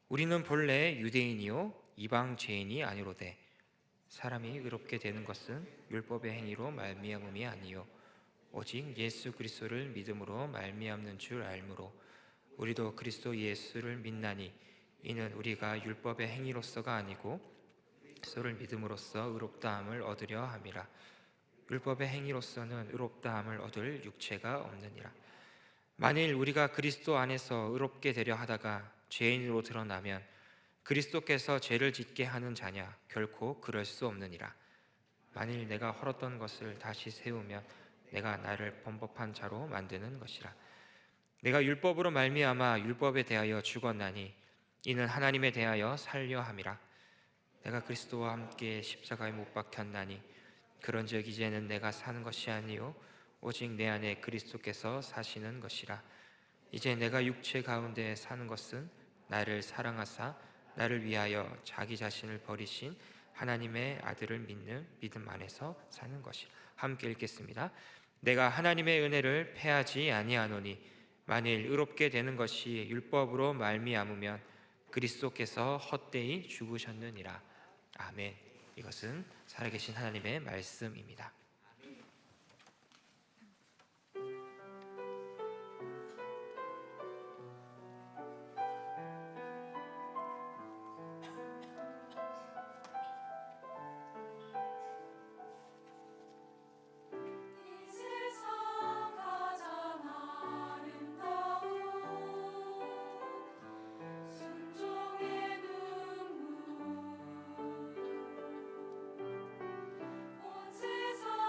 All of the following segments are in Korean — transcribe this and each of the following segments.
우리는 본래 유대인이요 이방 죄인이 아니로되 사람이 의롭게 되는 것은 율법의 행위로 말미암음이 아니요 오직 예수 그리스도를 믿음으로 말미암는 줄 알므로 우리도 그리스도 예수를 믿나니 이는 우리가 율법의 행위로서가 아니고 그리스도를 믿음으로써 의롭다함을 얻으려 함이라. 율법의 행위로서는 의롭다함을 얻을 육체가 없느니라. 만일 우리가 그리스도 안에서 의롭게 되려 하다가 죄인으로 드러나면 그리스도께서 죄를 짓게 하는 자냐? 결코 그럴 수 없느니라. 만일 내가 헐었던 것을 다시 세우면 내가 나를 범법한 자로 만드는 것이라. 내가 율법으로 말미암아 율법에 대하여 죽었나니 이는 하나님에 대하여 살려 함이라. 내가 그리스도와 함께 십자가에 못 박혔나니 그런즉 이제는 내가 사는 것이 아니요 오직 내 안에 그리스도께서 사시는 것이라. 이제 내가 육체 가운데 사는 것은 나를 사랑하사 나를 위하여 자기 자신을 버리신 하나님의 아들을 믿는 믿음 안에서 사는 것이라. 함께 읽겠습니다. 내가 하나님의 은혜를 패하지 아니하노니 만일 의롭게 되는 것이 율법으로 말미암으면 그리스도께서 헛되이 죽으셨느니라. 아멘. 이것은 살아계신 하나님의 말씀입니다. 이 세상 가장 아름다운 순종의 눈물 온 세상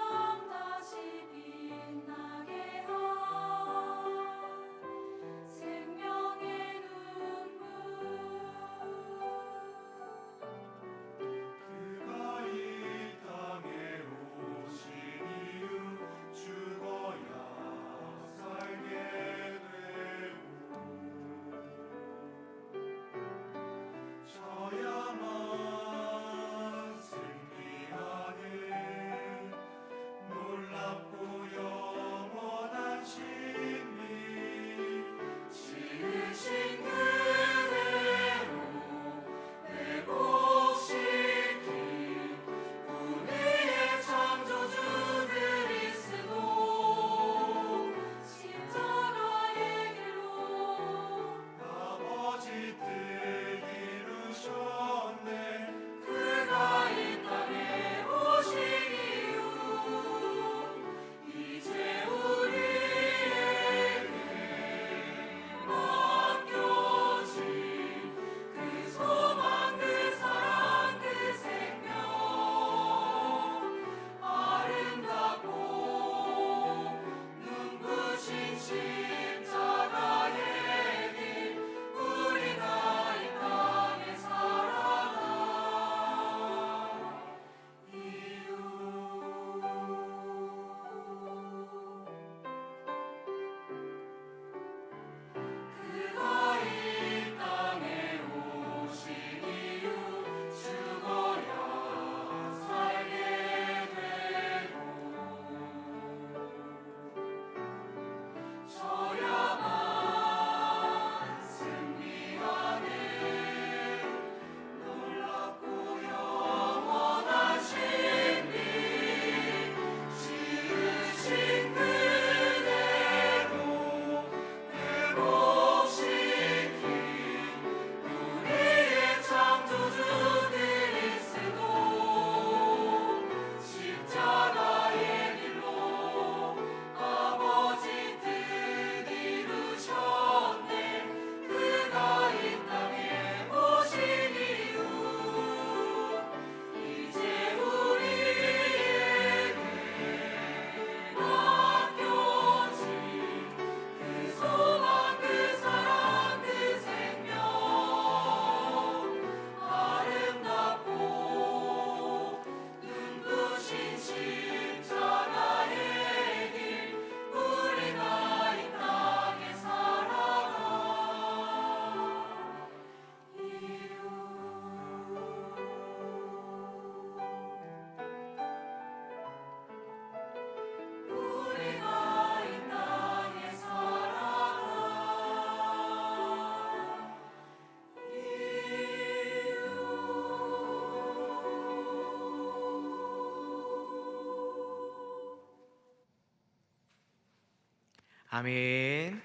아멘.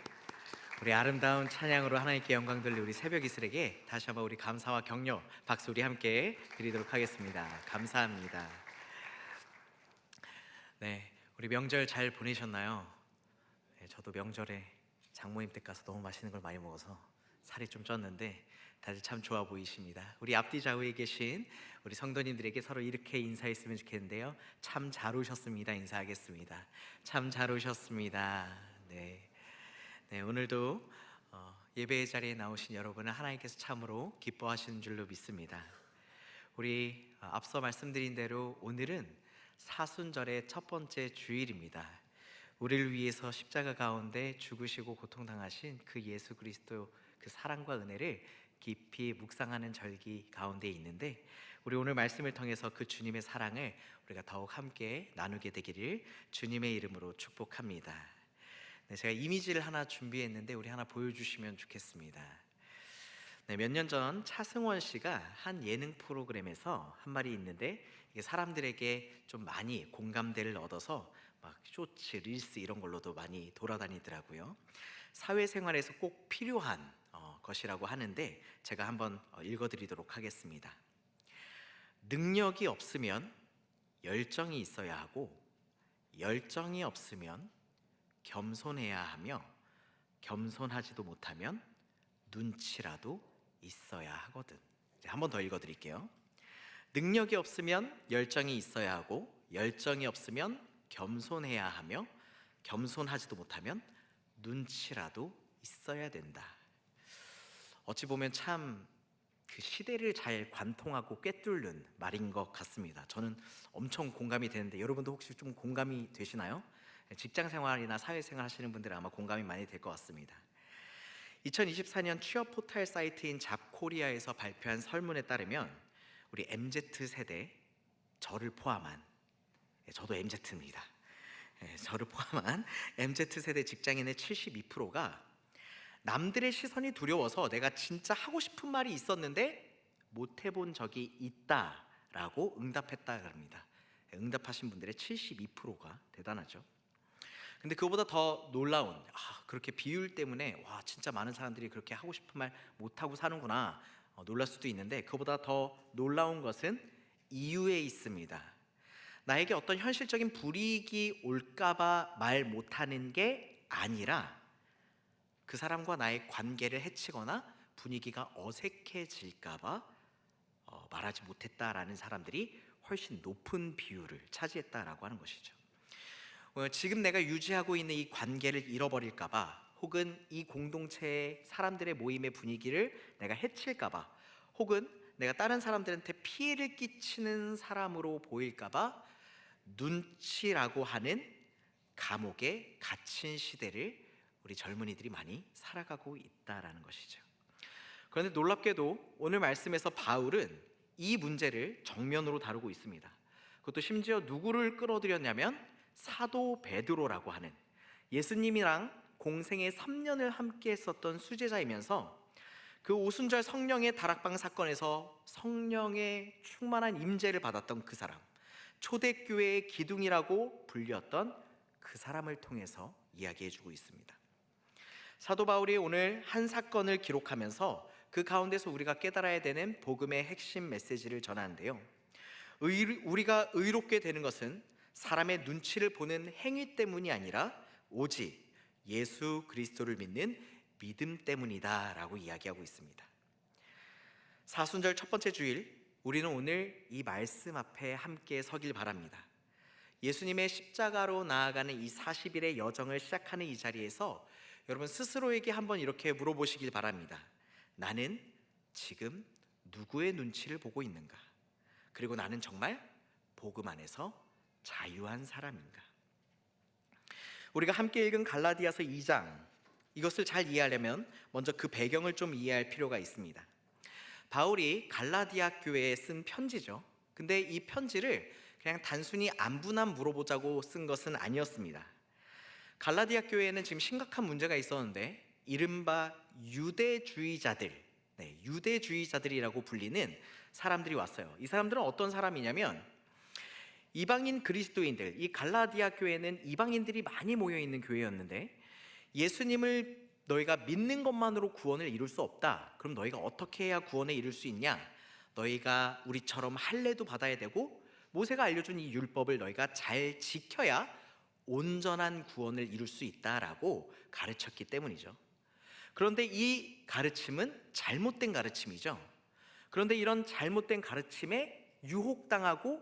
우리 아름다운 찬양으로 하나님께 영광 돌리 우리 새벽 이슬에게 다시 한번 우리 감사와 격려 박수 우리 함께 드리도록 하겠습니다. 감사합니다. 네, 우리 명절 잘 보내셨나요? 네, 저도 명절에 장모님 댁 가서 너무 맛있는 걸 많이 먹어서 살이 좀 쪘는데 다들 참 좋아 보이십니다. 우리 앞뒤 좌우에 계신 우리 성도님들에게 서로 이렇게 인사했으면 좋겠는데요. 참 잘 오셨습니다. 인사하겠습니다. 참 잘 오셨습니다. 네. 네, 오늘도 예배의 자리에 나오신 여러분은 하나님께서 참으로 기뻐하시는 줄로 믿습니다. 우리 앞서 말씀드린 대로 오늘은 사순절의 첫 번째 주일입니다. 우리를 위해서 십자가 가운데 죽으시고 고통당하신 그 예수 그리스도 그 사랑과 은혜를 깊이 묵상하는 절기 가운데 있는데, 우리 오늘 말씀을 통해서 그 주님의 사랑을 우리가 더욱 함께 나누게 되기를 주님의 이름으로 축복합니다. 네, 제가 이미지를 하나 준비했는데 우리 하나 보여주시면 좋겠습니다. 네, 몇 년 전 차승원 씨가 한 예능 프로그램에서 한 말이 있는데, 이게 사람들에게 좀 많이 공감대를 얻어서 막 쇼츠, 릴스 이런 걸로도 많이 돌아다니더라고요. 사회생활에서 꼭 필요한 것이라고 하는데 제가 한번 읽어드리도록 하겠습니다. 능력이 없으면 열정이 있어야 하고, 열정이 없으면 겸손해야 하며, 겸손하지도 못하면 눈치라도 있어야 하거든. 한 번 더 읽어드릴게요. 능력이 없으면 열정이 있어야 하고, 열정이 없으면 겸손해야 하며, 겸손하지도 못하면 눈치라도 있어야 된다. 어찌 보면 참 그 시대를 잘 관통하고 꿰뚫는 말인 것 같습니다. 저는 엄청 공감이 되는데 여러분도 혹시 좀 공감이 되시나요? 직장 생활이나 사회생활 하시는 분들은 아마 공감이 많이 될 것 같습니다. 2024년 취업 포털 사이트인 잡코리아에서 발표한 설문에 따르면 우리 MZ세대, 저를 포함한, 저도 MZ입니다. 저를 포함한 MZ세대 직장인의 72%가 남들의 시선이 두려워서 내가 진짜 하고 싶은 말이 있었는데 못 해본 적이 있다라고 응답했다고 합니다. 응답하신 분들의 72%가 대단하죠. 근데 그거보다 더 놀라운, 그렇게 비율 때문에 와 진짜 많은 사람들이 그렇게 하고 싶은 말 못하고 사는구나 놀랄 수도 있는데, 그거보다 더 놀라운 것은 이유에 있습니다. 나에게 어떤 현실적인 불이익이 올까봐 말 못하는 게 아니라 그 사람과 나의 관계를 해치거나 분위기가 어색해질까봐 말하지 못했다라는 사람들이 훨씬 높은 비율을 차지했다라고 하는 것이죠. 지금 내가 유지하고 있는 이 관계를 잃어버릴까봐, 혹은 이 공동체의 사람들의 모임의 분위기를 내가 해칠까봐, 혹은 내가 다른 사람들한테 피해를 끼치는 사람으로 보일까봐 눈치라고 하는 감옥에 갇힌 시대를 우리 젊은이들이 많이 살아가고 있다라는 것이죠. 그런데 놀랍게도 오늘 말씀에서 바울은 이 문제를 정면으로 다루고 있습니다. 그것도 심지어 누구를 끌어들였냐면 사도 베드로라고 하는, 예수님이랑 공생애 3년을 함께 했었던 수제자이면서 그 오순절 성령의 다락방 사건에서 성령의 충만한 임재를 받았던 그 사람, 초대교회의 기둥이라고 불렸던 그 사람을 통해서 이야기해주고 있습니다. 사도 바울이 오늘 한 사건을 기록하면서 그 가운데서 우리가 깨달아야 되는 복음의 핵심 메시지를 전하는데요. 우리가 의롭게 되는 것은 사람의 눈치를 보는 행위 때문이 아니라 오직 예수 그리스도를 믿는 믿음 때문이다 라고 이야기하고 있습니다. 사순절 첫 번째 주일, 우리는 오늘 이 말씀 앞에 함께 서길 바랍니다. 예수님의 십자가로 나아가는 이 40일의 여정을 시작하는 이 자리에서 여러분 스스로에게 한번 이렇게 물어보시길 바랍니다. 나는 지금 누구의 눈치를 보고 있는가? 그리고 나는 정말 복음 안에서 자유한 사람인가? 우리가 함께 읽은 갈라디아서 2장, 이것을 잘 이해하려면 먼저 그 배경을 좀 이해할 필요가 있습니다. 바울이 갈라디아 교회에 쓴 편지죠. 근데 이 편지를 그냥 단순히 안부나 물어보자고 쓴 것은 아니었습니다. 갈라디아 교회에는 지금 심각한 문제가 있었는데, 이른바 유대주의자들, 유대주의자들이라고 불리는 사람들이 왔어요. 이 사람들은 어떤 사람이냐면 이방인 그리스도인들, 이 갈라디아 교회는 이방인들이 많이 모여 있는 교회였는데 예수님을 너희가 믿는 것만으로 구원을 이룰 수 없다. 그럼 너희가 어떻게 해야 구원에 이룰 수 있냐? 너희가 우리처럼 할례도 받아야 되고 모세가 알려준 이 율법을 너희가 잘 지켜야 온전한 구원을 이룰 수 있다라고 가르쳤기 때문이죠. 그런데 이 가르침은 잘못된 가르침이죠. 그런데 이런 잘못된 가르침에 유혹당하고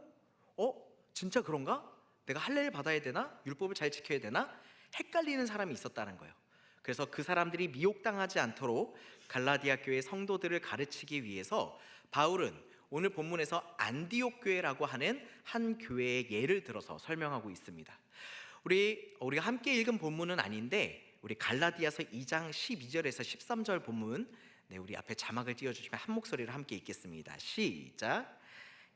진짜 그런가? 내가 할례를 받아야 되나? 율법을 잘 지켜야 되나? 헷갈리는 사람이 있었다는 거예요. 그래서 그 사람들이 미혹당하지 않도록 갈라디아 교회 성도들을 가르치기 위해서 바울은 오늘 본문에서 안디옥 교회라고 하는 한 교회의 예를 들어서 설명하고 있습니다. 우리가 함께 읽은 본문은 아닌데 우리 갈라디아서 2장 12절에서 13절 본문, 우리 앞에 자막을 띄워주시면 한 목소리로 함께 읽겠습니다. 시작.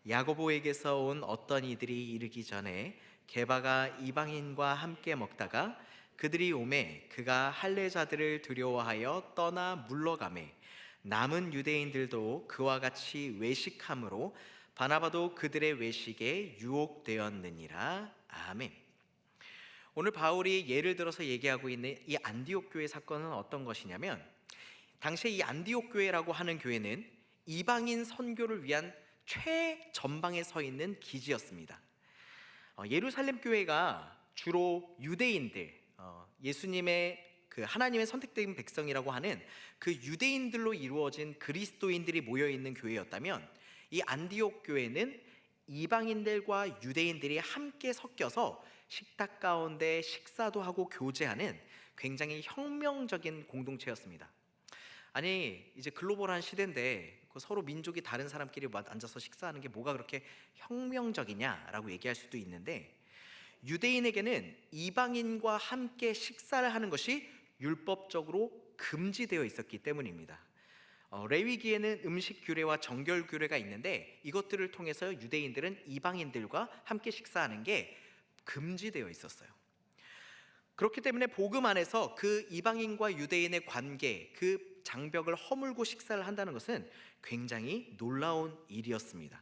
야고보에게서 온 어떤 이들이 이르기 전에 게바가 이방인과 함께 먹다가 그들이 오매 그가 할례자들을 두려워하여 떠나 물러가매 남은 유대인들도 그와 같이 외식함으로 바나바도 그들의 외식에 유혹되었느니라. 아멘. 오늘 바울이 예를 들어서 얘기하고 있는 이 안디옥 교회 사건은 어떤 것이냐면, 당시에 이 안디옥 교회라고 하는 교회는 이방인 선교를 위한 최전방에 서 있는 기지였습니다. 예루살렘 교회가 주로 유대인들, 예수님의 그 하나님의 선택된 백성이라고 하는 그 유대인들로 이루어진 그리스도인들이 모여 있는 교회였다면, 이 안디옥 교회는 이방인들과 유대인들이 함께 섞여서 식탁 가운데 식사도 하고 교제하는 굉장히 혁명적인 공동체였습니다. 아니, 이제 글로벌한 시대인데 서로 민족이 다른 사람끼리 앉아서 식사하는 게 뭐가 그렇게 혁명적이냐라고 얘기할 수도 있는데, 유대인에게는 이방인과 함께 식사를 하는 것이 율법적으로 금지되어 있었기 때문입니다. 레위기에는 음식 규례와 정결 규례가 있는데 이것들을 통해서 유대인들은 이방인들과 함께 식사하는 게 금지되어 있었어요. 그렇기 때문에 복음 안에서 그 이방인과 유대인의 관계, 그 장벽을 허물고 식사를 한다는 것은 굉장히 놀라운 일이었습니다.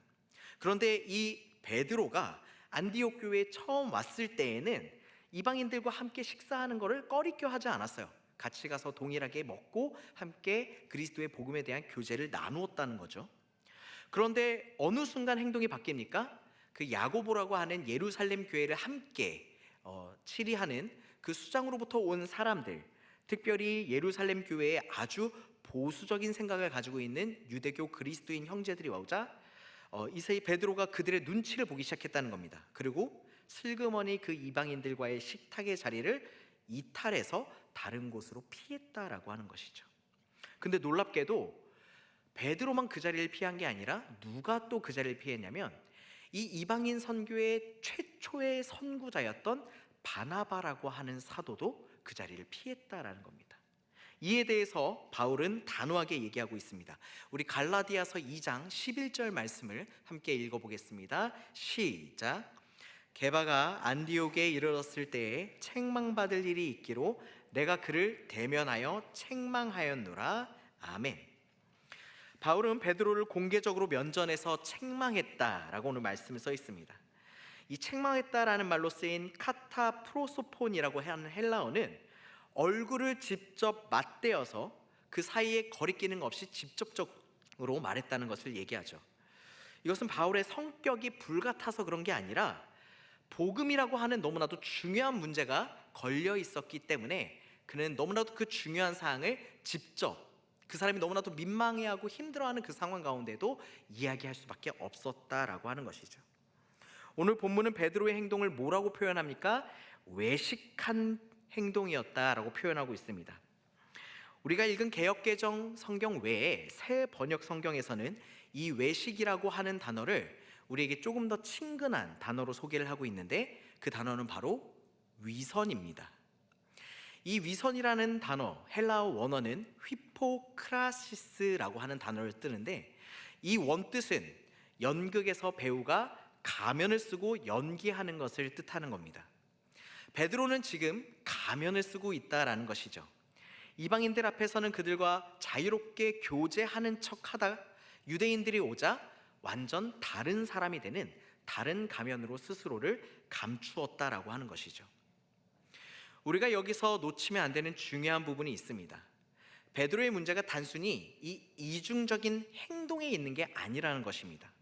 그런데 이 베드로가 안디옥 교회에 처음 왔을 때에는 이방인들과 함께 식사하는 것을 꺼리껴 하지 않았어요. 같이 가서 동일하게 먹고 함께 그리스도의 복음에 대한 교제를 나누었다는 거죠. 그런데 어느 순간 행동이 바뀝니까? 그 야고보라고 하는 예루살렘 교회를 함께 치리하는 그 수장으로부터 온 사람들, 특별히 예루살렘 교회에 아주 보수적인 생각을 가지고 있는 유대교 그리스도인 형제들이 오자 이세이 베드로가 그들의 눈치를 보기 시작했다는 겁니다. 그리고 슬그머니 그 이방인들과의 식탁의 자리를 이탈해서 다른 곳으로 피했다라고 하는 것이죠. 근데 놀랍게도 베드로만 그 자리를 피한 게 아니라 누가 또 그 자리를 피했냐면 이 이방인 선교의 최초의 선구자였던 바나바라고 하는 사도도 그 자리를 피했다라는 겁니다. 이에 대해서 바울은 단호하게 얘기하고 있습니다. 우리 갈라디아서 2장 11절 말씀을 함께 읽어보겠습니다. 시작. 게바가 안디옥에 이르렀을 때에 책망받을 일이 있기로 내가 그를 대면하여 책망하였노라. 아멘. 바울은 베드로를 공개적으로 면전에서 책망했다라고 오늘 말씀에 써 있습니다. 이 책망했다라는 말로 쓰인 카타프로소폰이라고 하는 헬라어는 얼굴을 직접 맞대어서 그 사이에 거리끼는 없이 직접적으로 말했다는 것을 얘기하죠. 이것은 바울의 성격이 불같아서 그런 게 아니라 복음이라고 하는 너무나도 중요한 문제가 걸려 있었기 때문에 그는 너무나도 그 중요한 사항을 직접, 그 사람이 너무나도 민망해하고 힘들어하는 그 상황 가운데도 이야기할 수밖에 없었다라고 하는 것이죠. 오늘 본문은 베드로의 행동을 뭐라고 표현합니까? 외식한 행동이었다라고 표현하고 있습니다. 우리가 읽은 개역개정 성경 외에 새 번역 성경에서는 이 외식이라고 하는 단어를 우리에게 조금 더 친근한 단어로 소개를 하고 있는데 그 단어는 바로 위선입니다. 이 위선이라는 단어, 헬라어 원어는 휘포크라시스라고 하는 단어를 쓰는데 이 원뜻은 연극에서 배우가 가면을 쓰고 연기하는 것을 뜻하는 겁니다. 베드로는 지금 가면을 쓰고 있다라는 것이죠. 이방인들 앞에서는 그들과 자유롭게 교제하는 척하다 유대인들이 오자 완전 다른 사람이 되는 다른 가면으로 스스로를 감추었다라고 하는 것이죠. 우리가 여기서 놓치면 안 되는 중요한 부분이 있습니다. 베드로의 문제가 단순히 이 이중적인 행동에 있는 게 아니라는 것입니다.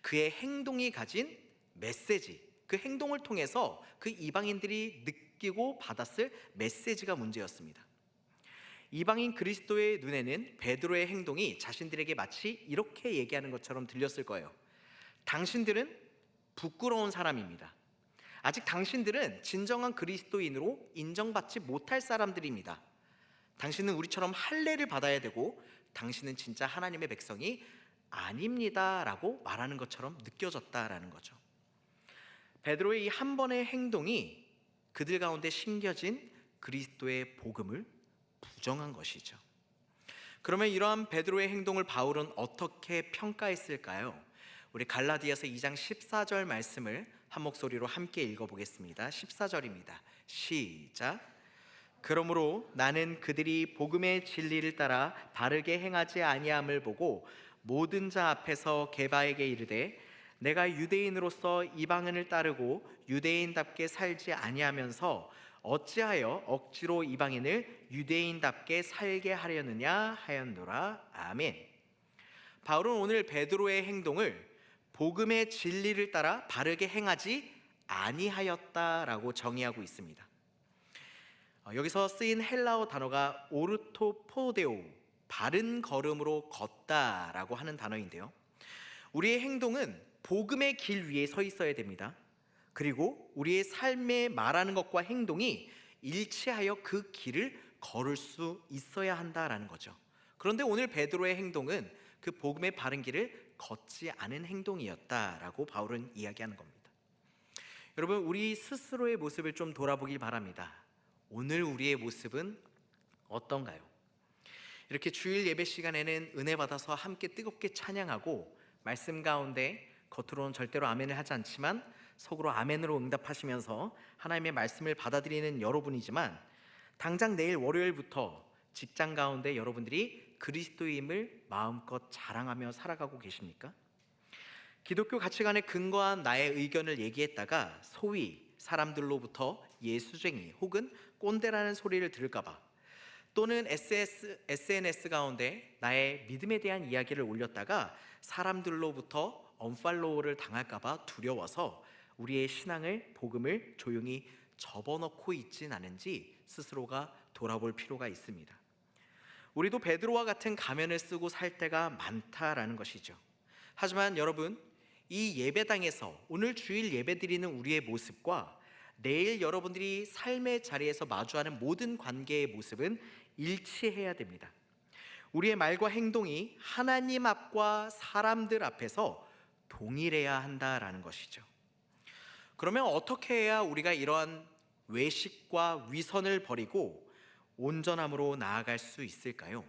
그의 행동이 가진 메시지, 그 행동을 통해서 그 이방인들이 느끼고 받았을 메시지가 문제였습니다. 이방인 그리스도의 눈에는 베드로의 행동이 자신들에게 마치 이렇게 얘기하는 것처럼 들렸을 거예요. 당신들은 부끄러운 사람입니다. 아직 당신들은 진정한 그리스도인으로 인정받지 못할 사람들입니다. 당신은 우리처럼 할례를 받아야 되고 당신은 진짜 하나님의 백성이 아닙니다 라고 말하는 것처럼 느껴졌다라는 거죠. 베드로의 이 한 번의 행동이 그들 가운데 심겨진 그리스도의 복음을 부정한 것이죠. 그러면 이러한 베드로의 행동을 바울은 어떻게 평가했을까요? 우리 갈라디아서 2장 14절 말씀을 한 목소리로 함께 읽어보겠습니다. 14절입니다. 시작. 그러므로 나는 그들이 복음의 진리를 따라 바르게 행하지 아니함을 보고 모든 자 앞에서 게바에게 이르되 내가 유대인으로서 이방인을 따르고 유대인답게 살지 아니하면서 어찌하여 억지로 이방인을 유대인답게 살게 하려느냐 하였노라. 아멘. 바울은 오늘 베드로의 행동을 복음의 진리를 따라 바르게 행하지 아니하였다라고 정의하고 있습니다. 여기서 쓰인 헬라어 단어가 오르토포데오, 바른 걸음으로 걷다라고 하는 단어인데요. 우리의 행동은 복음의 길 위에 서 있어야 됩니다. 그리고 우리의 삶에 말하는 것과 행동이 일치하여 그 길을 걸을 수 있어야 한다라는 거죠. 그런데 오늘 베드로의 행동은 그 복음의 바른 길을 걷지 않은 행동이었다라고 바울은 이야기하는 겁니다. 여러분, 우리 스스로의 모습을 좀 돌아보길 바랍니다. 오늘 우리의 모습은 어떤가요? 이렇게 주일 예배 시간에는 은혜 받아서 함께 뜨겁게 찬양하고 말씀 가운데 겉으로는 절대로 아멘을 하지 않지만 속으로 아멘으로 응답하시면서 하나님의 말씀을 받아들이는 여러분이지만 당장 내일 월요일부터 직장 가운데 여러분들이 그리스도임을 마음껏 자랑하며 살아가고 계십니까? 기독교 가치관에 근거한 나의 의견을 얘기했다가 소위 사람들로부터 예수쟁이 혹은 꼰대라는 소리를 들을까봐 또는 SNS 가운데 나의 믿음에 대한 이야기를 올렸다가 사람들로부터 언팔로우를 당할까봐 두려워서 우리의 신앙을 복음을 조용히 접어넣고 있진 않은지 스스로가 돌아볼 필요가 있습니다. 우리도 베드로와 같은 가면을 쓰고 살 때가 많다라는 것이죠. 하지만 여러분, 이 예배당에서 오늘 주일 예배드리는 우리의 모습과 내일 여러분들이 삶의 자리에서 마주하는 모든 관계의 모습은 일치해야 됩니다. 우리의 말과 행동이 하나님 앞과 사람들 앞에서 동일해야 한다라는 것이죠. 그러면 어떻게 해야 우리가 이러한 외식과 위선을 버리고 온전함으로 나아갈 수 있을까요?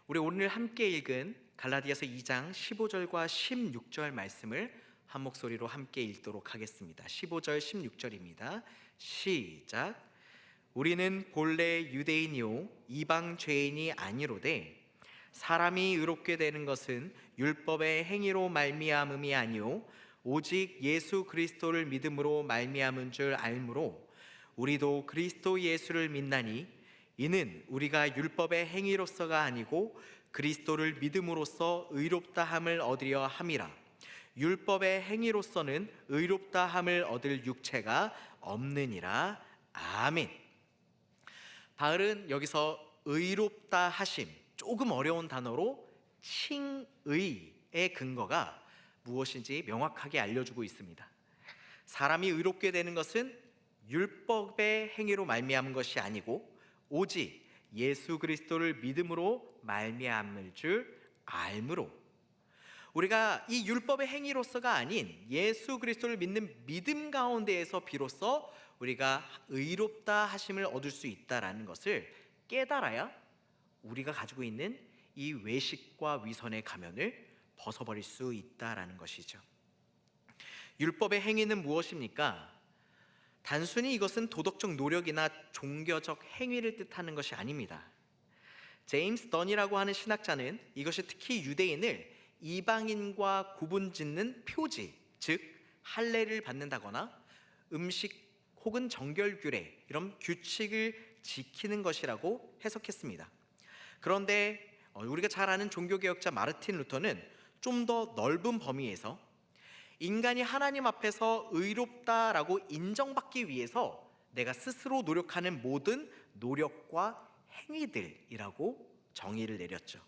우리 오늘 함께 읽은 갈라디아서 2장 15절과 16절 말씀을 한 목소리로 함께 읽도록 하겠습니다. 15절 16절입니다. 시작. 우리는 본래 유대인이요 이방 죄인이 아니로되 사람이 의롭게 되는 것은 율법의 행위로 말미암음이 아니요 오직 예수 그리스도를 믿음으로 말미암은 줄 알므로 우리도 그리스도 예수를 믿나니 이는 우리가 율법의 행위로서가 아니고 그리스도를 믿음으로써 의롭다 함을 얻으려 함이라. 율법의 행위로서는 의롭다 함을 얻을 육체가 없느니라. 아멘. 바울은 여기서 의롭다 하심, 조금 어려운 단어로 칭의의 근거가 무엇인지 명확하게 알려주고 있습니다. 사람이 의롭게 되는 것은 율법의 행위로 말미암은 것이 아니고 오직 예수 그리스도를 믿음으로 말미암을 줄 알므로, 우리가 이 율법의 행위로서가 아닌 예수 그리스도를 믿는 믿음 가운데에서 비로소 우리가 의롭다 하심을 얻을 수 있다라는 것을 깨달아야 우리가 가지고 있는 이 외식과 위선의 가면을 벗어버릴 수 있다라는 것이죠. 율법의 행위는 무엇입니까? 단순히 이것은 도덕적 노력이나 종교적 행위를 뜻하는 것이 아닙니다. 제임스 던이라고 하는 신학자는 이것이 특히 유대인을 이방인과 구분짓는 표지, 즉 할례를 받는다거나 음식 혹은 정결규례 이런 규칙을 지키는 것이라고 해석했습니다. 그런데 우리가 잘 아는 종교개혁자 마르틴 루터는 좀 더 넓은 범위에서 인간이 하나님 앞에서 의롭다라고 인정받기 위해서 내가 스스로 노력하는 모든 노력과 행위들이라고 정의를 내렸죠.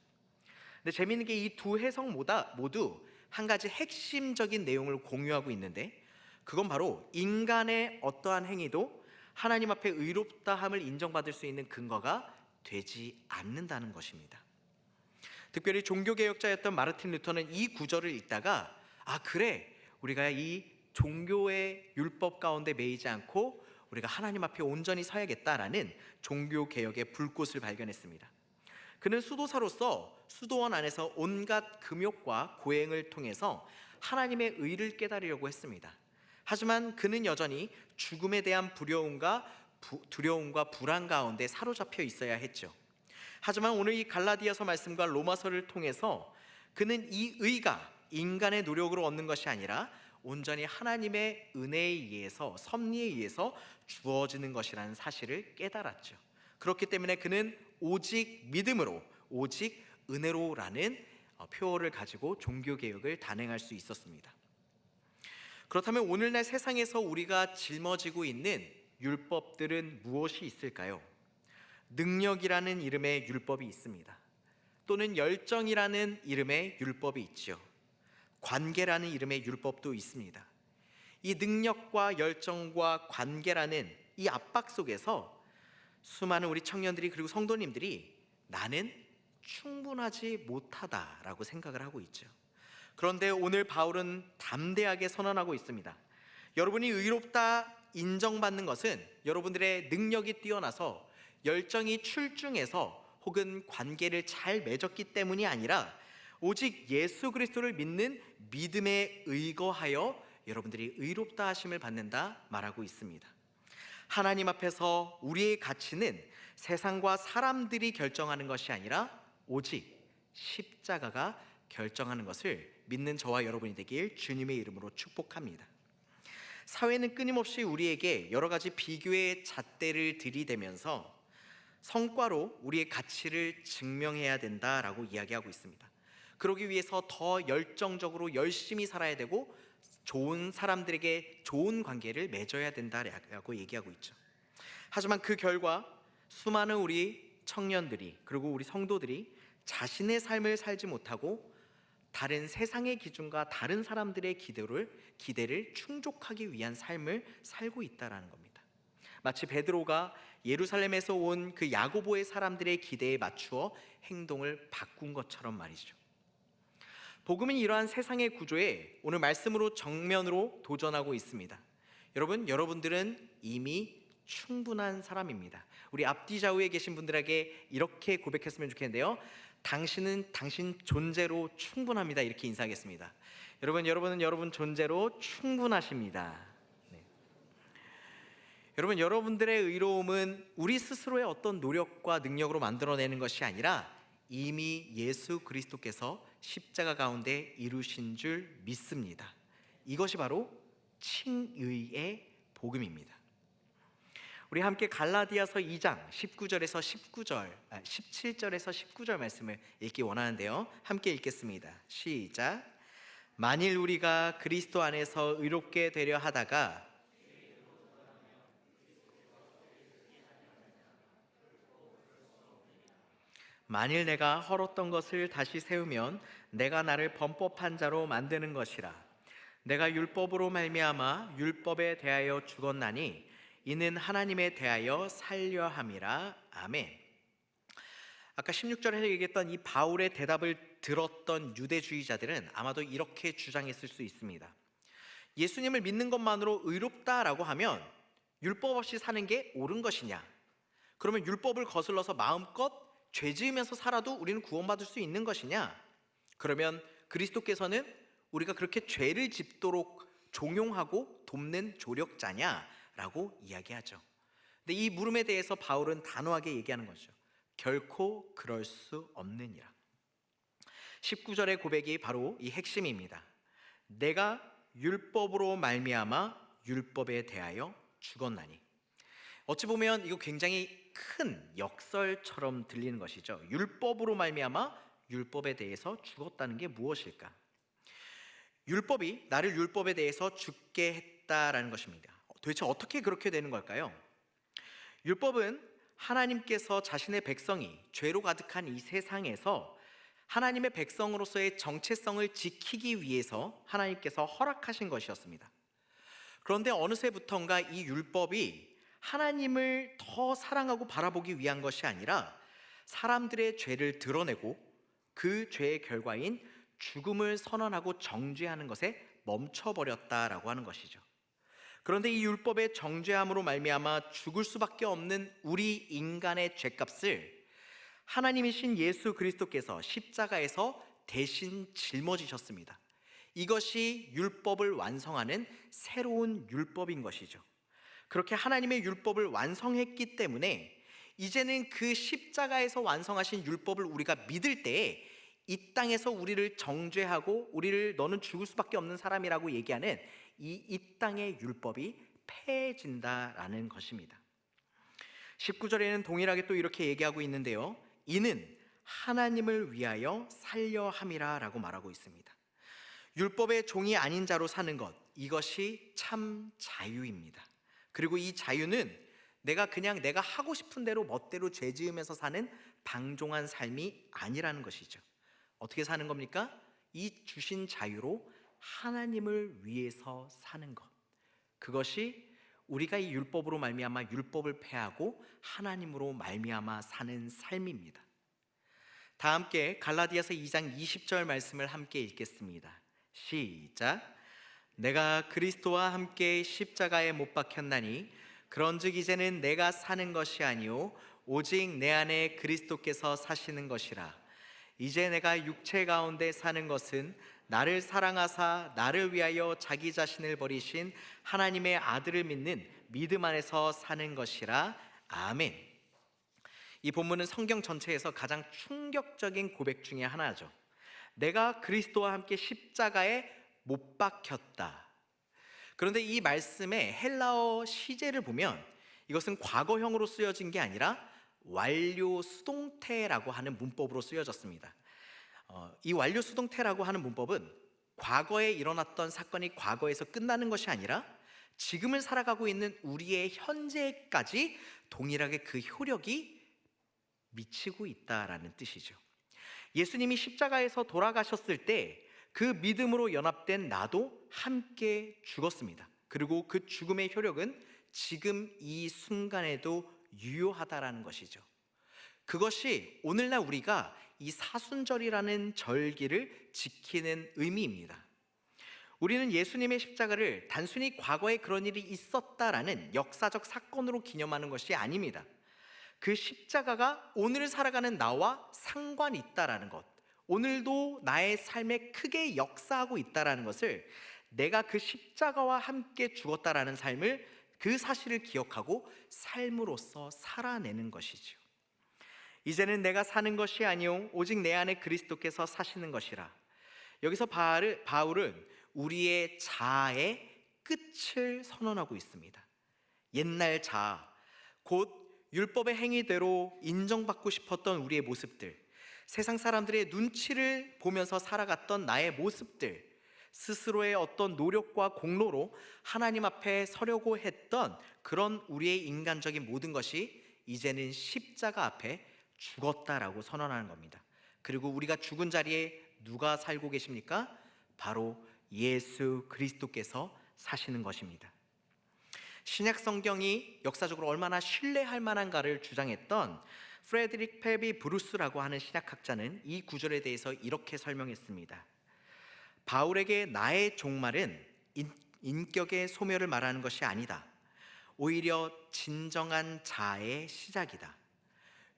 근데 재미있는 게 이 두 해석 모두 한 가지 핵심적인 내용을 공유하고 있는데, 그건 바로 인간의 어떠한 행위도 하나님 앞에 의롭다함을 인정받을 수 있는 근거가 되지 않는다는 것입니다. 특별히 종교개혁자였던 마르틴 루터는 이 구절을 읽다가 그래, 우리가 이 종교의 율법 가운데 매이지 않고 우리가 하나님 앞에 온전히 서야겠다라는 종교개혁의 불꽃을 발견했습니다. 그는 수도사로서 수도원 안에서 온갖 금욕과 고행을 통해서 하나님의 의를 깨달으려고 했습니다. 하지만 그는 여전히 죽음에 대한 두려움과 불안 가운데 사로잡혀 있어야 했죠. 하지만 오늘 이 갈라디아서 말씀과 로마서를 통해서 그는 이 의가 인간의 노력으로 얻는 것이 아니라 온전히 하나님의 은혜에 의해서, 섭리에 의해서 주어지는 것이라는 사실을 깨달았죠. 그렇기 때문에 그는 오직 믿음으로, 오직 은혜로라는 표어를 가지고 종교개혁을 단행할 수 있었습니다. 그렇다면 오늘날 세상에서 우리가 짊어지고 있는 율법들은 무엇이 있을까요? 능력이라는 이름의 율법이 있습니다. 또는 열정이라는 이름의 율법이 있죠. 관계라는 이름의 율법도 있습니다. 이 능력과 열정과 관계라는 이 압박 속에서 수많은 우리 청년들이, 그리고 성도님들이 나는 충분하지 못하다라고 생각을 하고 있죠. 그런데 오늘 바울은 담대하게 선언하고 있습니다. 여러분이 의롭다 인정받는 것은 여러분들의 능력이 뛰어나서, 열정이 출중해서, 혹은 관계를 잘 맺었기 때문이 아니라 오직 예수 그리스도를 믿는 믿음에 의거하여 여러분들이 의롭다 하심을 받는다 말하고 있습니다. 하나님 앞에서 우리의 가치는 세상과 사람들이 결정하는 것이 아니라 오직 십자가가 결정하는 것을 믿는 저와 여러분이 되길 주님의 이름으로 축복합니다. 사회는 끊임없이 우리에게 여러 가지 비교의 잣대를 들이대면서 성과로 우리의 가치를 증명해야 된다라고 이야기하고 있습니다. 그러기 위해서 더 열정적으로 열심히 살아야 되고 좋은 사람들에게 좋은 관계를 맺어야 된다라고 얘기하고 있죠. 하지만 그 결과 수많은 우리 청년들이, 그리고 우리 성도들이 자신의 삶을 살지 못하고 다른 세상의 기준과 다른 사람들의 기대를 충족하기 위한 삶을 살고 있다라는 겁니다. 마치 베드로가 예루살렘에서 온 그 야고보의 사람들의 기대에 맞추어 행동을 바꾼 것처럼 말이죠. 복음은 이러한 세상의 구조에 오늘 말씀으로 정면으로 도전하고 있습니다. 여러분들은 이미 충분한 사람입니다. 우리 앞뒤 좌우에 계신 분들에게 이렇게 고백했으면 좋겠는데요. 당신은 당신 존재로 충분합니다. 이렇게 인사하겠습니다. 여러분은 여러분 존재로 충분하십니다. 여러분들의 의로움은 우리 스스로의 어떤 노력과 능력으로 만들어내는 것이 아니라 이미 예수 그리스도께서 십자가 가운데 이루신 줄 믿습니다. 이것이 바로 칭의의 복음입니다. 우리 함께 갈라디아서 2장 17절에서 19절 말씀을 읽기 원하는데요. 함께 읽겠습니다. 시작. 만일 우리가 그리스도 안에서 의롭게 되려 하다가 만일 내가 헐었던 것을 다시 세우면 내가 나를 범법한 자로 만드는 것이라. 내가 율법으로 말미암아 율법에 대하여 죽었나니 이는 하나님에 대하여 살려 함이라. 아멘. 아까 16절에 얘기했던 이 바울의 대답을 들었던 유대주의자들은 아마도 이렇게 주장했을 수 있습니다. 예수님을 믿는 것만으로 의롭다라고 하면 율법 없이 사는 게 옳은 것이냐? 그러면 율법을 거슬러서 마음껏 죄 지으면서 살아도 우리는 구원받을 수 있는 것이냐? 그러면 그리스도께서는 우리가 그렇게 죄를 짓도록 종용하고 돕는 조력자냐? 라고 이야기하죠. 근데 이 물음에 대해서 바울은 단호하게 얘기하는 거죠. 결코 그럴 수 없느니라. 19절의 고백이 바로 이 핵심입니다. 내가 율법으로 말미암아 율법에 대하여 죽었나니. 어찌 보면 이거 굉장히 큰 역설처럼 들리는 것이죠. 율법으로 말미암아 율법에 대해서 죽었다는 게 무엇일까? 율법이 나를 율법에 대해서 죽게 했다라는 것입니다. 도대체 어떻게 그렇게 되는 걸까요? 율법은 하나님께서 자신의 백성이 죄로 가득한 이 세상에서 하나님의 백성으로서의 정체성을 지키기 위해서 하나님께서 허락하신 것이었습니다. 그런데 어느새부턴가 이 율법이 하나님을 더 사랑하고 바라보기 위한 것이 아니라 사람들의 죄를 드러내고 그 죄의 결과인 죽음을 선언하고 정죄하는 것에 멈춰버렸다라고 하는 것이죠. 그런데 이 율법의 정죄함으로 말미암아 죽을 수밖에 없는 우리 인간의 죄값을 하나님이신 예수 그리스도께서 십자가에서 대신 짊어지셨습니다. 이것이 율법을 완성하는 새로운 율법인 것이죠. 그렇게 하나님의 율법을 완성했기 때문에 이제는 그 십자가에서 완성하신 율법을 우리가 믿을 때에 이 땅에서 우리를 정죄하고 우리를 너는 죽을 수밖에 없는 사람이라고 얘기하는 이 땅의 율법이 폐해진다라는 것입니다. 19절에는 동일하게 또 이렇게 얘기하고 있는데요. 이는 하나님을 위하여 살려 함이라 라고 말하고 있습니다. 율법의 종이 아닌 자로 사는 것, 이것이 참 자유입니다. 그리고 이 자유는 내가 하고 싶은 대로 멋대로 죄 지으면서 사는 방종한 삶이 아니라는 것이죠. 어떻게 사는 겁니까? 이 주신 자유로 하나님을 위해서 사는 것. 그것이 우리가 이 율법으로 말미암아 율법을 폐하고 하나님으로 말미암아 사는 삶입니다. 다 함께 갈라디아서 2장 20절 말씀을 함께 읽겠습니다. 시작. 내가 그리스도와 함께 십자가에 못 박혔나니 그런즉 이제는 내가 사는 것이 아니요 오직 내 안에 그리스도께서 사시는 것이라. 이제 내가 육체 가운데 사는 것은 나를 사랑하사 나를 위하여 자기 자신을 버리신 하나님의 아들을 믿는 믿음 안에서 사는 것이라. 아멘. 이 본문은 성경 전체에서 가장 충격적인 고백 중에 하나죠. 내가 그리스도와 함께 십자가에 못 박혔다. 그런데 이 말씀의 헬라어 시제를 보면 이것은 과거형으로 쓰여진 게 아니라 완료 수동태라고 하는 문법으로 쓰여졌습니다. 이 완료 수동태라고 하는 문법은 과거에 일어났던 사건이 과거에서 끝나는 것이 아니라 지금을 살아가고 있는 우리의 현재까지 동일하게 그 효력이 미치고 있다라는 뜻이죠. 예수님이 십자가에서 돌아가셨을 때 그 믿음으로 연합된 나도 함께 죽었습니다. 그리고 그 죽음의 효력은 지금 이 순간에도 유효하다라는 것이죠. 그것이 오늘날 우리가 이 사순절이라는 절기를 지키는 의미입니다. 우리는 예수님의 십자가를 단순히 과거에 그런 일이 있었다라는 역사적 사건으로 기념하는 것이 아닙니다. 그 십자가가 오늘 살아가는 나와 상관이 있다라는 것, 오늘도 나의 삶에 크게 역사하고 있다라는 것을, 내가 그 십자가와 함께 죽었다라는 삶을, 그 사실을 기억하고 삶으로서 살아내는 것이죠. 이제는 내가 사는 것이 아니요 오직 내 안에 그리스도께서 사시는 것이라. 여기서 바울은 우리의 자아의 끝을 선언하고 있습니다. 옛날 자아, 곧 율법의 행위대로 인정받고 싶었던 우리의 모습들, 세상 사람들의 눈치를 보면서 살아갔던 나의 모습들, 스스로의 어떤 노력과 공로로 하나님 앞에 서려고 했던 그런 우리의 인간적인 모든 것이 이제는 십자가 앞에 죽었다라고 선언하는 겁니다. 그리고 우리가 죽은 자리에 누가 살고 계십니까? 바로 예수 그리스도께서 사시는 것입니다. 신약 성경이 역사적으로 얼마나 신뢰할 만한가를 주장했던 프레드릭 페비 브루스라고 하는 신약학자는 이 구절에 대해서 이렇게 설명했습니다. 바울에게 나의 종말은 인격의 소멸을 말하는 것이 아니다. 오히려 진정한 자아의 시작이다.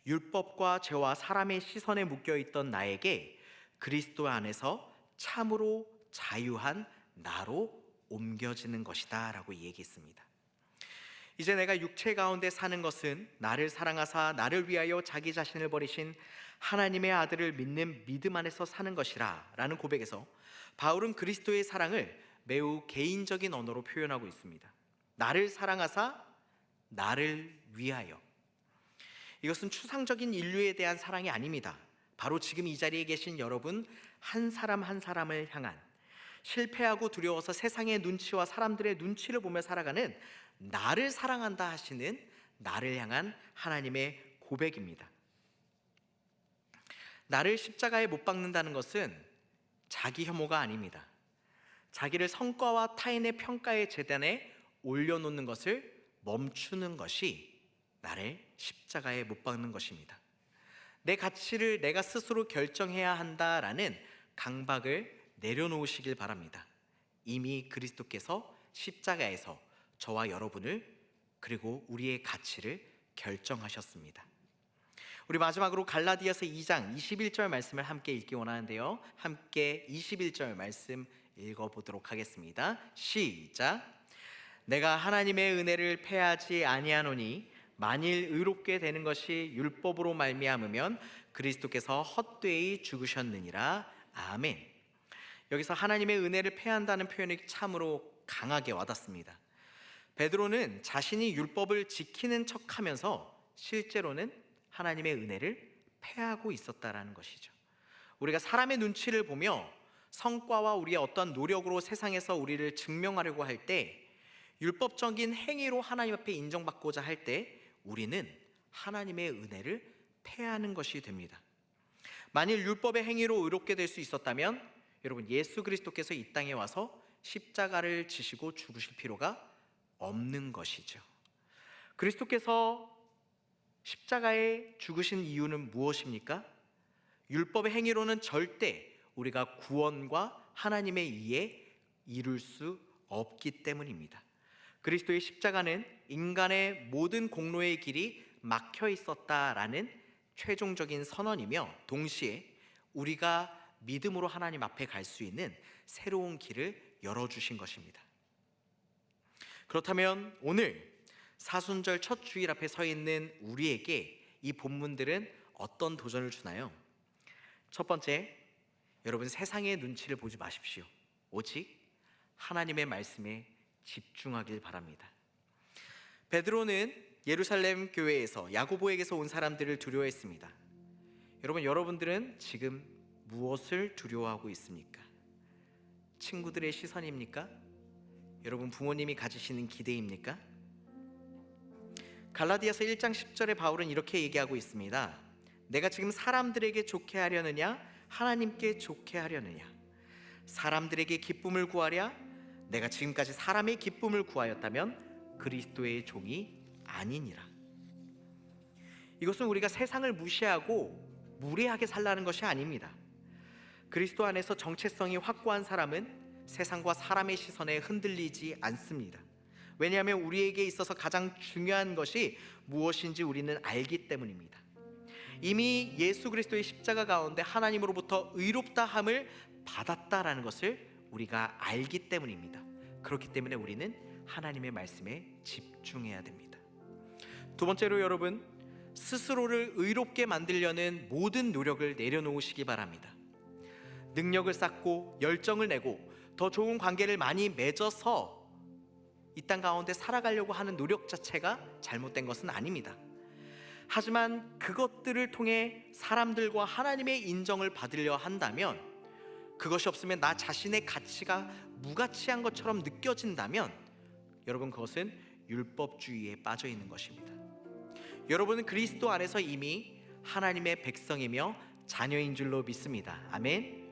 율법과 죄와 사람의 시선에 묶여있던 나에게 그리스도 안에서 참으로 자유한 나로 옮겨지는 것이다 라고 얘기했습니다. 이제 내가 육체 가운데 사는 것은 나를 사랑하사 나를 위하여 자기 자신을 버리신 하나님의 아들을 믿는 믿음 안에서 사는 것이라 라는 고백에서 바울은 그리스도의 사랑을 매우 개인적인 언어로 표현하고 있습니다. 나를 사랑하사 나를 위하여. 이것은 추상적인 인류에 대한 사랑이 아닙니다. 바로 지금 이 자리에 계신 여러분 한 사람 한 사람을 향한, 실패하고 두려워서 세상의 눈치와 사람들의 눈치를 보며 살아가는 나를 사랑한다 하시는 나를 향한 하나님의 고백입니다. 나를 십자가에 못 박는다는 것은 자기 혐오가 아닙니다. 자기를 성과와 타인의 평가의 제단에 올려놓는 것을 멈추는 것이 나를 십자가에 못 박는 것입니다. 내 가치를 내가 스스로 결정해야 한다라는 강박을 내려놓으시길 바랍니다. 이미 그리스도께서 십자가에서 저와 여러분을, 그리고 우리의 가치를 결정하셨습니다. 우리 마지막으로 갈라디아서 2장 21절 말씀을 함께 읽기 원하는데요, 함께 21절 말씀 읽어보도록 하겠습니다. 시작. 내가 하나님의 은혜를 패하지 아니하노니 만일 의롭게 되는 것이 율법으로 말미암으면 그리스도께서 헛되이 죽으셨느니라. 아멘. 여기서 하나님의 은혜를 패한다는 표현이 참으로 강하게 와닿습니다. 베드로는 자신이 율법을 지키는 척하면서 실제로는 하나님의 은혜를 패하고 있었다라는 것이죠. 우리가 사람의 눈치를 보며 성과와 우리의 어떤 노력으로 세상에서 우리를 증명하려고 할 때, 율법적인 행위로 하나님 앞에 인정받고자 할 때 우리는 하나님의 은혜를 패하는 것이 됩니다. 만일 율법의 행위로 의롭게 될 수 있었다면 여러분, 예수 그리스도께서 이 땅에 와서 십자가를 지시고 죽으실 필요가 없는 것이죠. 그리스도께서 십자가에 죽으신 이유는 무엇입니까? 율법의 행위로는 절대 우리가 구원과 하나님의 이에 이룰 수 없기 때문입니다. 그리스도의 십자가는 인간의 모든 공로의 길이 막혀 있었다라는 최종적인 선언이며, 동시에 우리가 믿음으로 하나님 앞에 갈 수 있는 새로운 길을 열어주신 것입니다. 그렇다면 오늘 사순절 첫 주일 앞에 서 있는 우리에게 이 본문들은 어떤 도전을 주나요? 첫 번째, 여러분 세상의 눈치를 보지 마십시오. 오직 하나님의 말씀에 집중하길 바랍니다. 베드로는 예루살렘 교회에서 야고보에게서 온 사람들을 두려워했습니다. 여러분들은 지금 무엇을 두려워하고 있습니까? 친구들의 시선입니까? 여러분 부모님이 가지시는 기대입니까? 갈라디아서 1장 10절에 바울은 이렇게 얘기하고 있습니다. 내가 지금 사람들에게 좋게 하려느냐 하나님께 좋게 하려느냐, 사람들에게 기쁨을 구하랴 내가 지금까지 사람의 기쁨을 구하였다면 그리스도의 종이 아니니라. 이것은 우리가 세상을 무시하고 무례하게 살라는 것이 아닙니다. 그리스도 안에서 정체성이 확고한 사람은 세상과 사람의 시선에 흔들리지 않습니다. 왜냐하면 우리에게 있어서 가장 중요한 것이 무엇인지 우리는 알기 때문입니다. 이미 예수 그리스도의 십자가 가운데 하나님으로부터 의롭다함을 받았다라는 것을 우리가 알기 때문입니다. 그렇기 때문에 우리는 하나님의 말씀에 집중해야 됩니다. 두 번째로, 여러분 스스로를 의롭게 만들려는 모든 노력을 내려놓으시기 바랍니다. 능력을 쌓고 열정을 내고 더 좋은 관계를 많이 맺어서 이 땅 가운데 살아가려고 하는 노력 자체가 잘못된 것은 아닙니다. 하지만 그것들을 통해 사람들과 하나님의 인정을 받으려 한다면, 그것이 없으면 나 자신의 가치가 무가치한 것처럼 느껴진다면 여러분 그것은 율법주의에 빠져 있는 것입니다. 여러분은 그리스도 안에서 이미 하나님의 백성이며 자녀인 줄로 믿습니다. 아멘.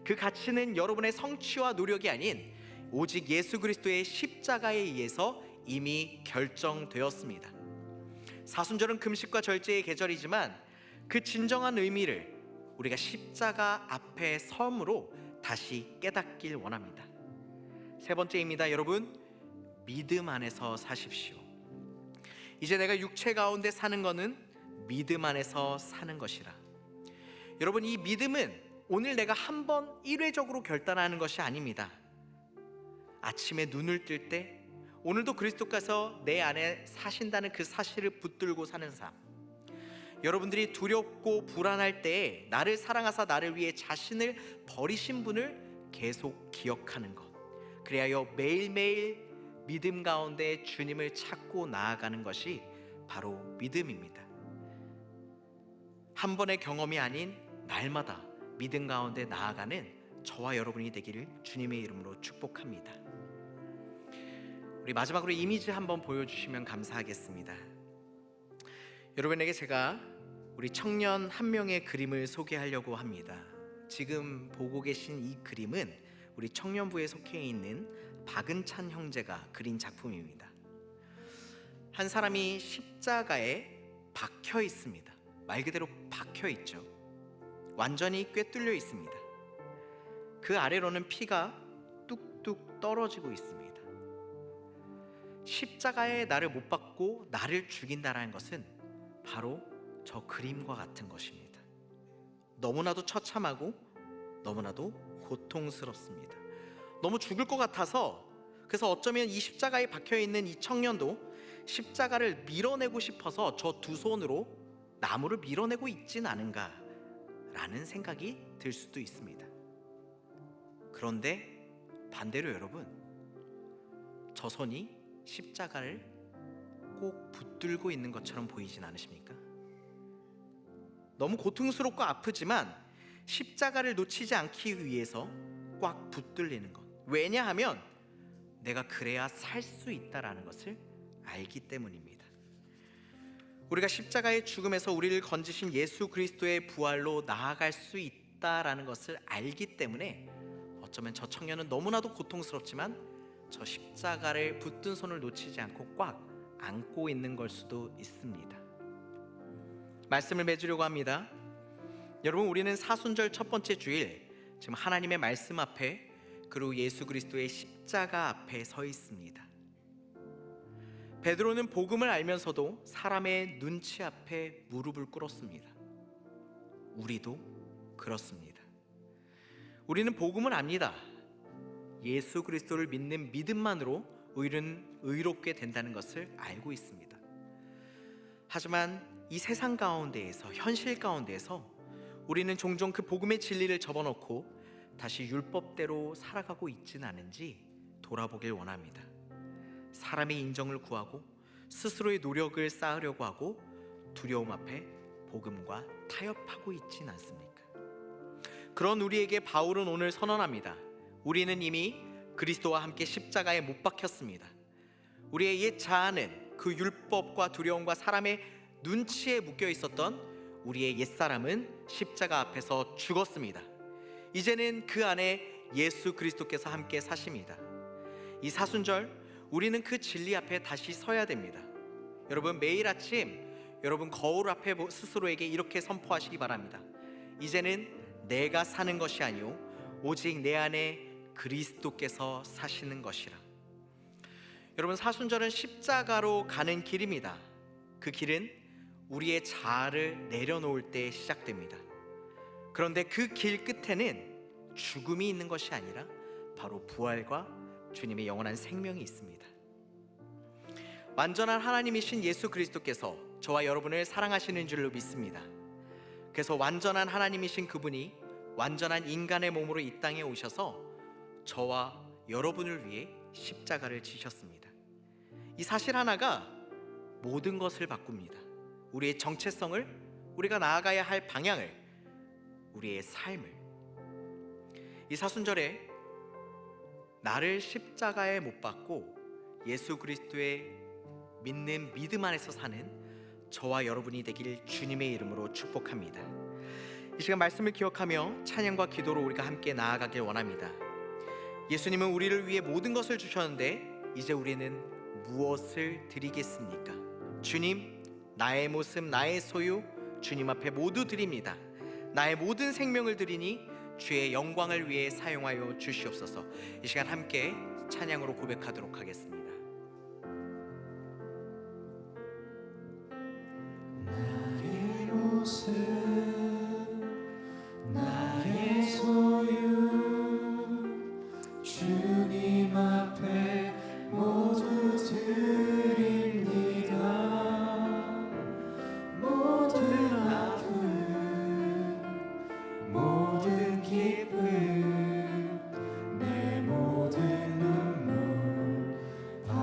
그 가치는 여러분의 성취와 노력이 아닌 오직 예수 그리스도의 십자가에 의해서 이미 결정되었습니다. 사순절은 금식과 절제의 계절이지만 그 진정한 의미를 우리가 십자가 앞에 섬으로 다시 깨닫길 원합니다. 세 번째입니다. 여러분 믿음 안에서 사십시오. 이제 내가 육체 가운데 사는 것은 믿음 안에서 사는 것이라. 여러분 이 믿음은 오늘 내가 한번 일회적으로 결단하는 것이 아닙니다. 아침에 눈을 뜰 때 오늘도 그리스도께서 내 안에 사신다는 그 사실을 붙들고 사는 삶, 여러분들이 두렵고 불안할 때에 나를 사랑하사 나를 위해 자신을 버리신 분을 계속 기억하는 것, 그리하여 매일매일 믿음 가운데 주님을 찾고 나아가는 것이 바로 믿음입니다. 한 번의 경험이 아닌 날마다 믿음 가운데 나아가는 저와 여러분이 되기를 주님의 이름으로 축복합니다. 우리 마지막으로 이미지 한번 보여주시면 감사하겠습니다. 여러분에게 제가 우리 청년 한 명의 그림을 소개하려고 합니다. 지금 보고 계신 이 그림은 우리 청년부에 속해 있는 박은찬 형제가 그린 작품입니다. 한 사람이 십자가에 박혀 있습니다. 말 그대로 박혀 있죠. 완전히 꿰뚫려 있습니다. 그 아래로는 피가 뚝뚝 떨어지고 있습니다. 십자가에 나를 못 박고 나를 죽인다라는 것은 바로 저 그림과 같은 것입니다. 너무나도 처참하고 너무나도 고통스럽습니다. 너무 죽을 것 같아서, 그래서 어쩌면 이 십자가에 박혀있는 이 청년도 십자가를 밀어내고 싶어서 저 두 손으로 나무를 밀어내고 있진 않은가 라는 생각이 들 수도 있습니다. 그런데 반대로 여러분, 저 손이 십자가를 꼭 붙들고 있는 것처럼 보이진 않으십니까? 너무 고통스럽고 아프지만 십자가를 놓치지 않기 위해서 꽉 붙들리는 것. 왜냐하면 내가 그래야 살 수 있다라는 것을 알기 때문입니다. 우리가 십자가의 죽음에서 우리를 건지신 예수 그리스도의 부활로 나아갈 수 있다라는 것을 알기 때문에 어쩌면 저 청년은 너무나도 고통스럽지만 저 십자가를 붙든 손을 놓치지 않고 꽉 안고 있는 걸 수도 있습니다. 말씀을 맺으려고 합니다. 여러분, 우리는 사순절 첫 번째 주일, 지금 하나님의 말씀 앞에, 그리고 예수 그리스도의 십자가 앞에 서 있습니다. 베드로는 복음을 알면서도 사람의 눈치 앞에 무릎을 꿇었습니다. 우리도 그렇습니다. 우리는 복음을 압니다. 예수 그리스도를 믿는 믿음만으로 우리는 의롭게 된다는 것을 알고 있습니다. 하지만 이 세상 가운데에서, 현실 가운데에서 우리는 종종 그 복음의 진리를 접어놓고 다시 율법대로 살아가고 있지는 않은지 돌아보길 원합니다. 사람의 인정을 구하고 스스로의 노력을 쌓으려고 하고 두려움 앞에 복음과 타협하고 있지는 않습니까? 그런 우리에게 바울은 오늘 선언합니다. 우리는 이미 그리스도와 함께 십자가에 못 박혔습니다. 우리의 옛 자아는 그 율법과 두려움과 사람의 눈치에 묶여 있었던 우리의 옛사람은 십자가 앞에서 죽었습니다. 이제는 그 안에 예수 그리스도께서 함께 사십니다. 이 사순절 우리는 그 진리 앞에 다시 서야 됩니다. 여러분, 매일 아침 여러분 거울 앞에 스스로에게 이렇게 선포하시기 바랍니다. 이제는 내가 사는 것이 아니오 오직 내 안에 그리스도께서 사시는 것이라. 여러분, 사순절은 십자가로 가는 길입니다. 그 길은 우리의 자아를 내려놓을 때 시작됩니다. 그런데 그 길 끝에는 죽음이 있는 것이 아니라 바로 부활과 주님의 영원한 생명이 있습니다. 완전한 하나님이신 예수 그리스도께서 저와 여러분을 사랑하시는 줄로 믿습니다. 그래서 완전한 하나님이신 그분이 완전한 인간의 몸으로 이 땅에 오셔서 저와 여러분을 위해 십자가를 지셨습니다. 이 사실 하나가 모든 것을 바꿉니다. 우리의 정체성을, 우리가 나아가야 할 방향을, 우리의 삶을. 이 사순절에 나를 십자가에 못 박고 예수 그리스도의 믿는 믿음 안에서 사는 저와 여러분이 되길 주님의 이름으로 축복합니다. 이 시간 말씀을 기억하며 찬양과 기도로 우리가 함께 나아가길 원합니다. 예수님은 우리를 위해 모든 것을 주셨는데 이제 우리는 무엇을 드리겠습니까? 주님, 나의 모습, 나의 소유 주님 앞에 모두 드립니다. 나의 모든 생명을 드리니 주의 영광을 위해 사용하여 주시옵소서. 이 시간 함께 찬양으로 고백하도록 하겠습니다. 나의 모습, 나의 소유 주님 앞에 모두 드립니다. 모든 아픔, 모든 기쁨, 내 모든 눈물 다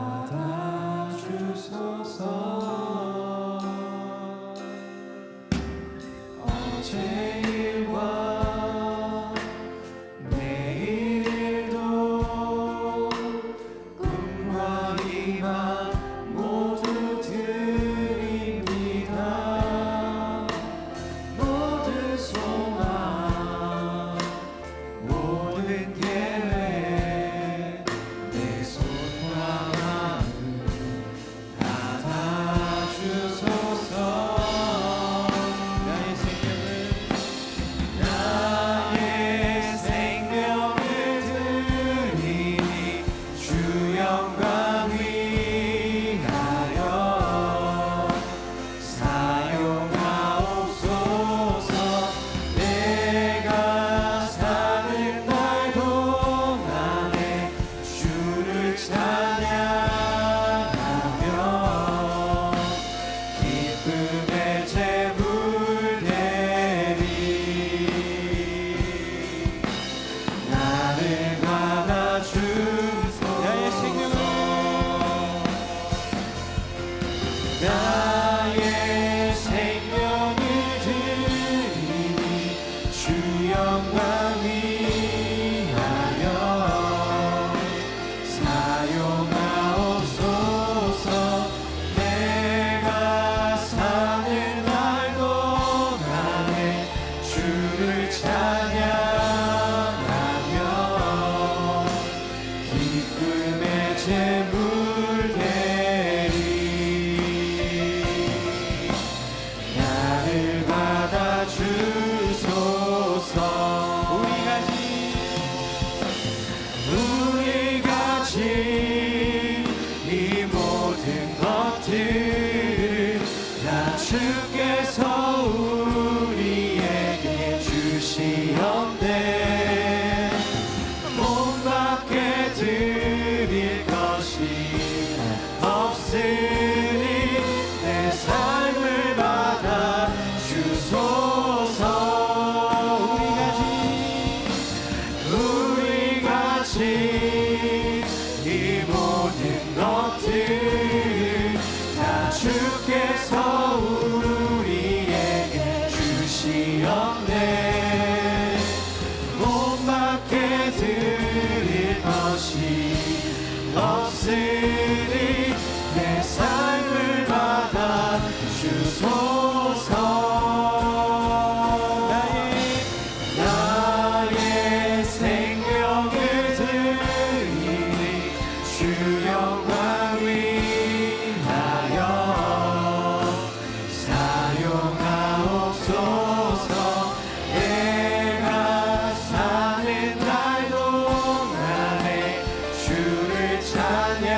이 모든 것들 다 주께서 우리에게 주시었네. 못 받게 드릴 것이 없으니 내 삶을 받아 주소서. 나의 생명을 드리니 주 영광 위하여 사용하옵소서. 내가 사는 날 동안에 주를 찬양하며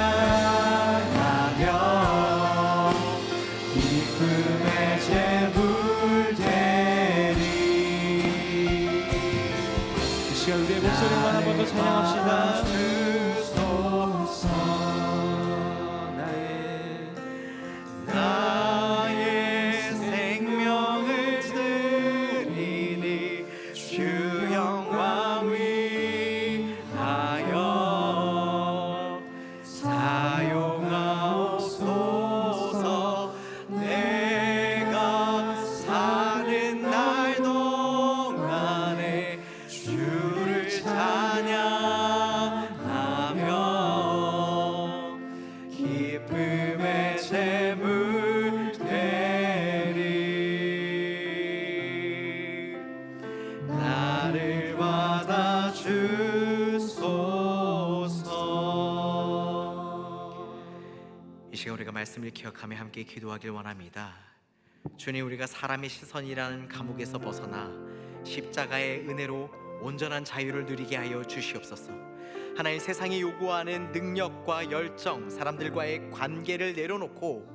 기쁨의 제물 되리. 이 시간 우리의 목소리만 한 번 더 찬양합시다. 주소서. 나의 생명을 드리니 주 영광 위하여 사용하옵소서. 내가 사는 날 동안에 주를 찬양하며 기쁨의 제물 되리. 나를 받아 주소서. 이 시간 우리가 말씀을 기억하며 함께 기도하길 원합니다. 주님, 우리가 사람의 시선이라는 감옥에서 벗어나 십자가의 은혜로 온전한 자유를 누리게 하여 주시옵소서. 하나님, 세상이 요구하는 능력과 열정, 사람들과의 관계를 내려놓고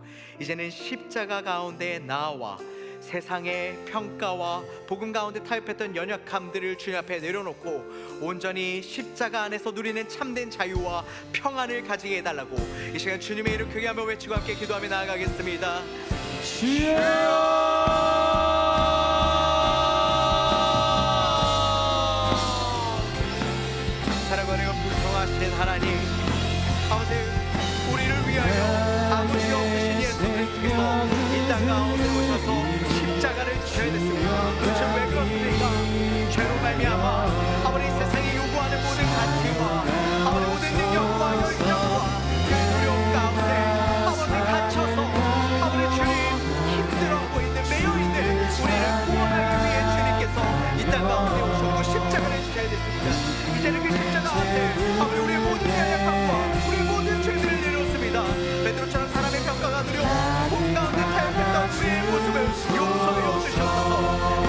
이제는 십자가 가운데 나와 세상의 평가와 복음 가운데 타협했던 연약함들을 주님 앞에 내려놓고 온전히 십자가 안에서 누리는 참된 자유와 평안을 가지게 해달라고 이 시간 주님의 이름 크게 하며 외치고 함께 기도하며 나아가겠습니다. 사랑하는 불성하신 하나님, 아버지, 우리를 위하여 아버지 없으신 예수 그리스도께서 이 땅 가운데 오셔서 십자가를 지셔야 됐습니다. 도대체 왜 그렇습니까? 죄로 말미암아 아버지 세상이 요구하는 모든 가치와 아버지 모든 능력과 열정과 그 두려움 가운데 아버지 갇혀서 아버지 주님 힘들어하고 있는 매여있는 우리를 구원하기 위해 주님께서 이 땅 가운데 오셔서 십자가를 지셔야 됐습니다. 이제는 그 십자가 앞에 아버지 우리의 모든 연약함과 우리의 모든 죄들을 내려놓습니다. 베드로처럼 사람의 평가가 두려워 복 가운데 타협했던 우리의 모습을 용서해 주시옵소서.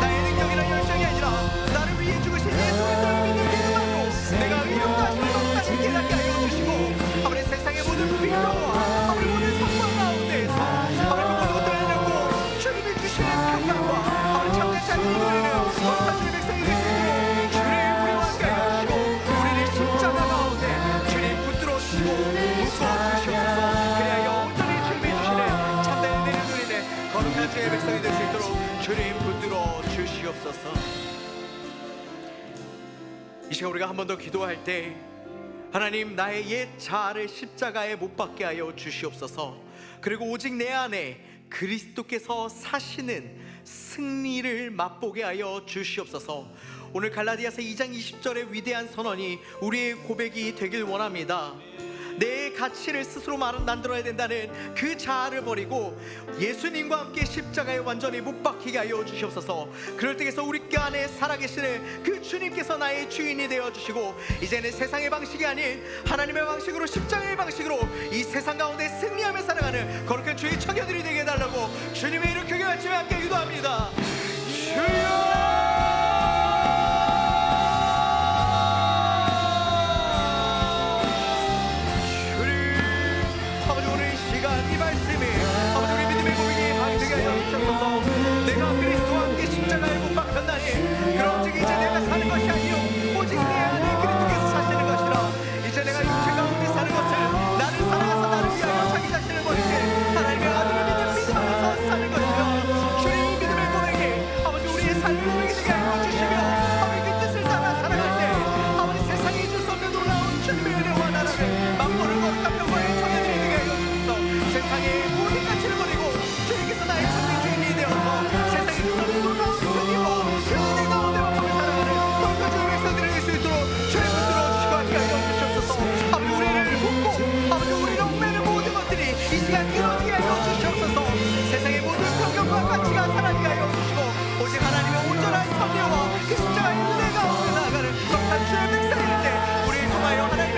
나의 능력이나 열정이 아니라 나를 위해 죽으신 예수 그리스도를 믿는 믿음으로 내가 의롭다 하심을 없다는 깨닫게 하여 주시고 아버지 세상의 모든 비교와 아버지 모든 성과 가운데에서 아버지 그 모든 것들을 내려놓고 주님이 주시는 평강과 아버지 참된 자유를 누리는 거룩한 주의 백성이 되시는 주님 우리와 함께 하여 주시고 우리를 십자가 가운데 주님 붙들어 주시고 묶어 주시옵소서. 그리하여 온전히 주님이 주시는 참된 은혜를 누리는 거룩한 주의 백성이 될 수 있도록 주님 붙들어 주시옵소서. 이 시간 우리가 한 번 더 기도할 때 하나님, 나의 옛 자아를 십자가에 못 박게 하여 주시옵소서. 그리고 오직 내 안에 그리스도께서 사시는 승리를 맛보게 하여 주시옵소서. 오늘 갈라디아서 2장 20절의 위대한 선언이 우리의 고백이 되길 원합니다. 내 가치를 스스로 만들어야 된다는 그 자아를 버리고 예수님과 함께 십자가에 완전히 못 박히게 하여 주시옵소서. 그럴 때에서 우리 안에 살아계시는 그 주님께서 나의 주인이 되어주시고 이제는 세상의 방식이 아닌 하나님의 방식으로, 십자가의 방식으로 이 세상 가운데 승리하며 살아가는 거룩한 주의 청년들이 되게 해달라고 주님의 이름 크게 외치며 함께 기도합니다. 주여! 내가 그리스도와 함께 십자가에 못 박혔나니 그런즉 이제 내가 사는 것이 아니요 오직 내 안에 그리스도께서 사시는 것이라. 이제 내가 육체 가운데 사는 것을 나를 살아가서 나를 위하여 자기 자신을 버리지 하나님의 아들을 믿는 믿음 안에서 사는 것이라. 주님의 믿음을 고백해 아버지 우리의 삶을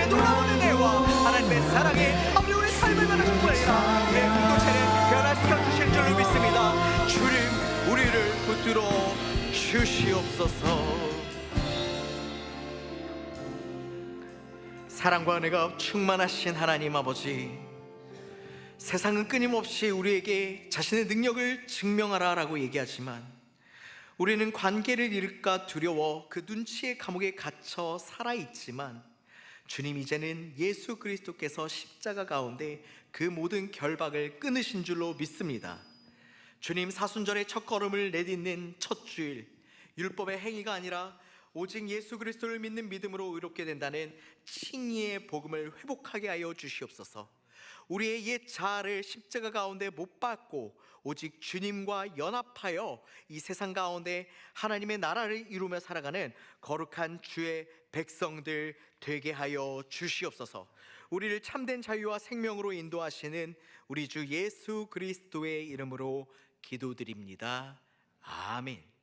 하나님의 놀라운 은혜와 하나님의 사랑이 아버지 우리 삶을 변화시킬 뿐 아니라 내 공동체를 변화시켜 주실 줄로 믿습니다. 주님 우리를 붙들어 주시옵소서. 사랑과 은혜가 충만하신 하나님 아버지, 세상은 끊임없이 우리에게 자신의 능력을 증명하라라고 얘기하지만 우리는 관계를 잃을까 두려워 그 눈치의 감옥에 갇혀 살아있지만 주님 이제는 예수 그리스도께서 십자가 가운데 그 모든 결박을 끊으신 줄로 믿습니다. 주님 사순절의 첫걸음을 내딛는 첫 주일, 율법의 행위가 아니라 오직 예수 그리스도를 믿는 믿음으로 의롭게 된다는 칭의의 복음을 회복하게 하여 주시옵소서. 우리의 옛 자아를 십자가 가운데 못 박고 오직 주님과 연합하여 이 세상 가운데 하나님의 나라를 이루며 살아가는 거룩한 주의 백성들 되게 하여 주시옵소서. 우리를 참된 자유와 생명으로 인도하시는 우리 주 예수 그리스도의 이름으로 기도드립니다. 아멘.